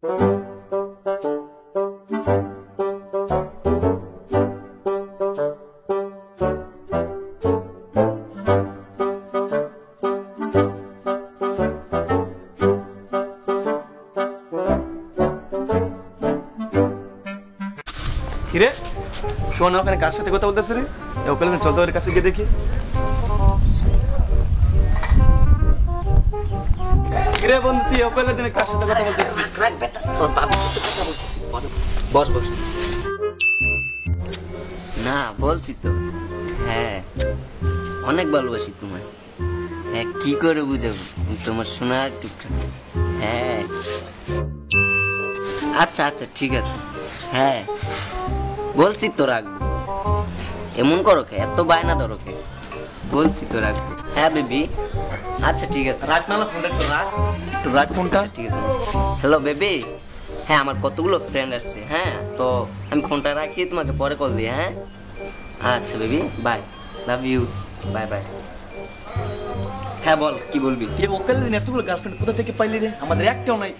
কিরে শোন, ওখানে কার সাথে কথা বলতেছে রে? ওখানে চল তো ওর কাছে গিয়ে দেখি। কিরে বন্ধু, তুই ওখানে দিনে কার সাথে কথা বলতেছিস? তোর বাবার সাথে কথা বলতেছিস। বস বস। না বলছি তো, হ্যাঁ অনেক ভালোবাসি তোমায়। হ্যাঁ কি করে বুঝাবো, তোমার সোনার টুকরা। হ্যাঁ আচ্ছা আচ্ছা ঠিক আছে। হ্যাঁ বলছি তো রাখবো। এমন করো কে, এত বায়না ধরো কে? বলছি তো রাখবো। হ্যাঁ বেবি আচ্ছা ঠিক আছে। রাখ না, ফোনটা একটু রাখ, একটু রাখ ফোনটা। ঠিক আছে। হ্যালো বেবি, হ্যাঁ আমার কতগুলো ফ্রেন্ড আসছে। হ্যাঁ তো আমি ফোনটা রাখি, তোমাকে পরে কল দিই। হ্যাঁ আচ্ছা baby bye, love you, bye bye. হ্যাঁ বল কি বলবি? ওখানে দিন এতগুলো গার্লফ্রেন্ড কোথা থেকে পাইলি রে? আমাদের একটাও নাই।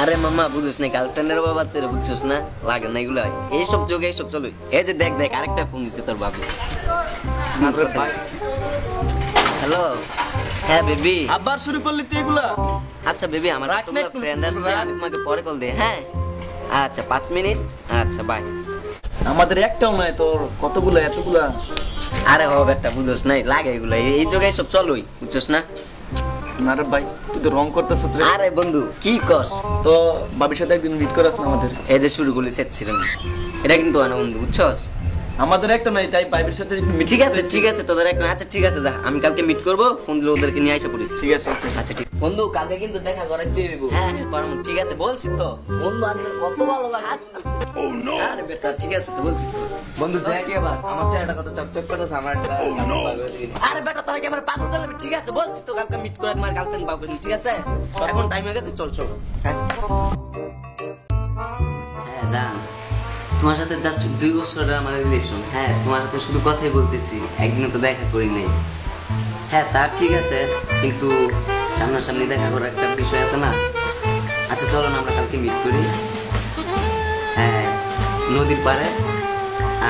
আরে মামা বুঝছিস না, গার্লফ্রেন্ডের বাবা আছে রে, বুঝছিস না? লাগে না এগুলো, এইসব যোগে এইসব চলো। এই যে দেখ দেখ আরেকটা ফোন দিছে তোর বাবু। হ্যালো হ্যাঁ বেবি। আবার শুরু করলি তুই এগুলা? আচ্ছা বেবি আমার কতগুলো ফ্রেন্ড আসছে, আমি তোমাকে পরে কল দিই। হ্যাঁ আচ্ছা 5 মিনিট। আচ্ছা বাই। আমাদের একটাও নাই, তোর কতগুলো এতগুলা? আরে হবে একটা বুঝছিস না, লাগে এগুলো, এই যোগে এইসব চলোই, বুঝছিস না? না রে ভাই, তুই তো রং করতেছ। আরে বন্ধু কি করস? তো বাবির সাথে একদিন মিট করাস না আমাদের? এই যে শুরু করলি সেচ্ছিলাম, এটা কিন্তু আনা বন্ধু, বুঝছস? আমাদের একটা নাই, তাই বাবির সাথে ঠিক আছে ঠিক আছে, তোদের একটা। আচ্ছা ঠিক আছে যা, আমি কালকে মিট করবো, ফোন দিলে ওদেরকে নিয়ে আসা পড়িস। ঠিক আছে আচ্ছা ঠিক বন্ধু, কালকে কিন্তু দেখা করাইতে হইব। হ্যাঁ পারবো, ঠিক আছে বলছি তো বন্ধু, আজকে কত ভালো লাগছে। আরে বেটা ঠিক আছে তো বলছি তো বন্ধু দেখ এবার আমার চেহারাটা কত চকচক করতেছে। আমার একটা আরে বেটা তোরা কি আমার পাগল করবি? ঠিক আছে বলছি তো কালকে মিট করে তোমার গার্লফ্রেন্ড পাবো। ঠিক আছে এখন টাইম হয়ে গেছে, চল চল। হ্যাঁ জান, তোমার সাথে জাস্ট 2 বছরের আমার রিলেশন। হ্যাঁ তোমার সাথে শুধু কথাই বলতেছি, একদিনও তো দেখা করি নাই। হ্যাঁ তা ঠিক আছে, কিন্তু সামনাসামনি দেখা করার একটা বিষয় আছে না। আচ্ছা চলো না আমরা কালকে মিট করি। হ্যাঁ নদীর পাড়ে।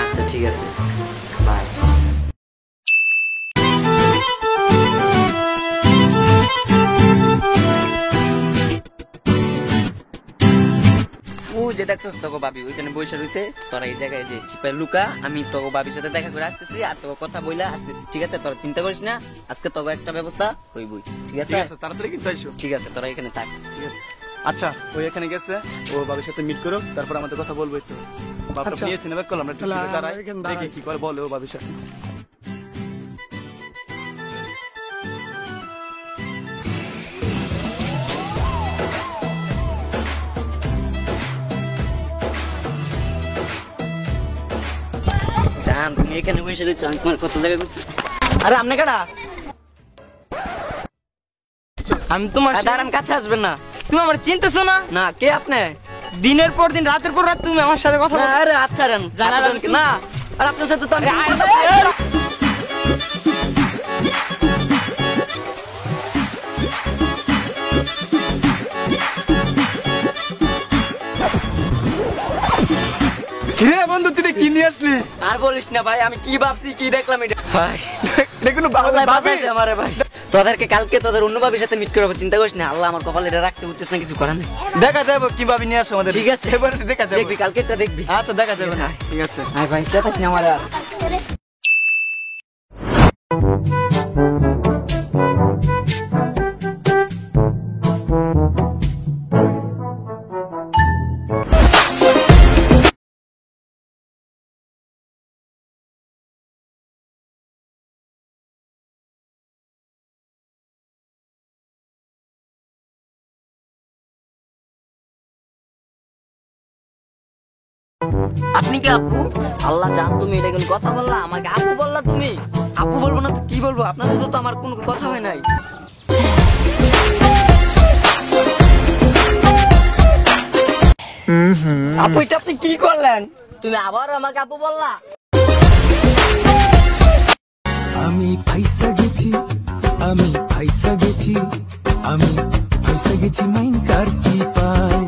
আচ্ছা ঠিক আছে বাই। যে দেখছস তোকে ভাবি ওইখানে বসে রয়েছে, তোরা এই জায়গায় যে চিপায় লুকা, আমি তোকে ভাবির সাথে দেখা করে আসতেছি আর তোকে কথা বইলা আসতেছি। ঠিক আছে তোরা চিন্তা করিস না, আজকে তোকে একটা ব্যবস্থা হইবই। ঠিক আছে তাড়াতাড়ি কিন্তু আইসো। ঠিক আছে তোরা এখানে থাক। ঠিক আছে আচ্ছা, ওই এখানে গেছে, ও বাবির সাথে মিট করো, তারপর আমাদের কথা বলবো। একটু বাপটা নিয়েছি না করলাম, আমরা দেখি কি করে বলে ও বাবির সাথে। জান তুমি এখানে বসে রয়েছো, আমি তোমার কত জায়গায় বুঝতে। আরে আপনি কাটা, আমি তোমার দাঁড়ান কাছে আসবেন না। তুমি আমার চিনতেছো না? না কে আপনি? দিনের পর দিন রাতের পর রাত তুমি আমার সাথে কথা বলো। আরে আচ্ছা রেন জানাবেন না, আর আপনার সাথে তো আমি কিরে বন্ধু, তুই কি নিয়ে আসলি? আর বলিস না ভাই, আমি কি ভাবছি কি দেখলাম এটা ভাই। দেখুন বাঁচাইছে আমারে ভাই। তোদেরকে কালকে তোদের অন্য ভাবির সাথে মিট করবো, চিন্তা করিস না। আল্লাহ আমার কপালে এটা রাখছে, বুঝছিস না? কিছু করার নেই, দেখা যাবো কিভাবে নিয়ে আসো আমাদের। ঠিক আছে এবার দেখা যাবে, দেখবি কালকে এটা দেখবি। আচ্ছা দেখা যাবে না, ঠিক আছে। হ্যাঁ ভাই চেতাস না আমার আর। আপনি কি আপু? আল্লাহ জান, তুমি এটা কোন কথা বললা? আমাকে আপু বললা তুমি? আপু বলবো না তো কি বলবো? আপনার সাথে তো আমার কোনো কথা হয় নাই। আপু এটা আপনি কি করলেন? তুমি আবার আমাকে আপু বললা? আমি ফাইসা গেছি, আমি ফাইসা গেছি, আমি ফাইসা গেছি মাইন কার চিপায়।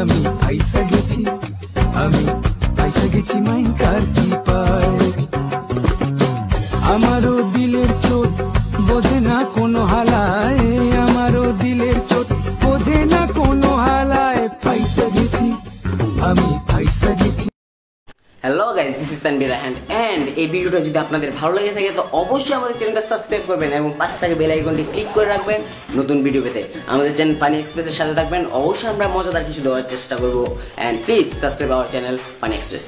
আমি ফাইসা গেছি, আমি ফাইসা গেছি মাইকার চিপায়। আমারও দিলের চোট বোঝে না কোনো হালায়, আমারও দিলের চোট বোঝে না কোনো হালায়, ফাইসা গেছি, আমি ফাইসা গেছি। Hello guys, this is Tanvir and এই ভিডিওটা যদি আপনাদের ভালো লেগে থাকে তো অবশ্যই আমাদের চ্যানেলটা সাবস্ক্রাইব করবেন এবং পাশে থাকা বেল আইকনটি ক্লিক করে রাখবেন নতুন ভিডিও পেতে। আমাদের চ্যানেল ফানি এক্সপ্রেসের সাথে থাকবেন, অবশ্যই আমরা মজাদার কিছু দেওয়ার চেষ্টা করব। And please subscribe our channel funny express.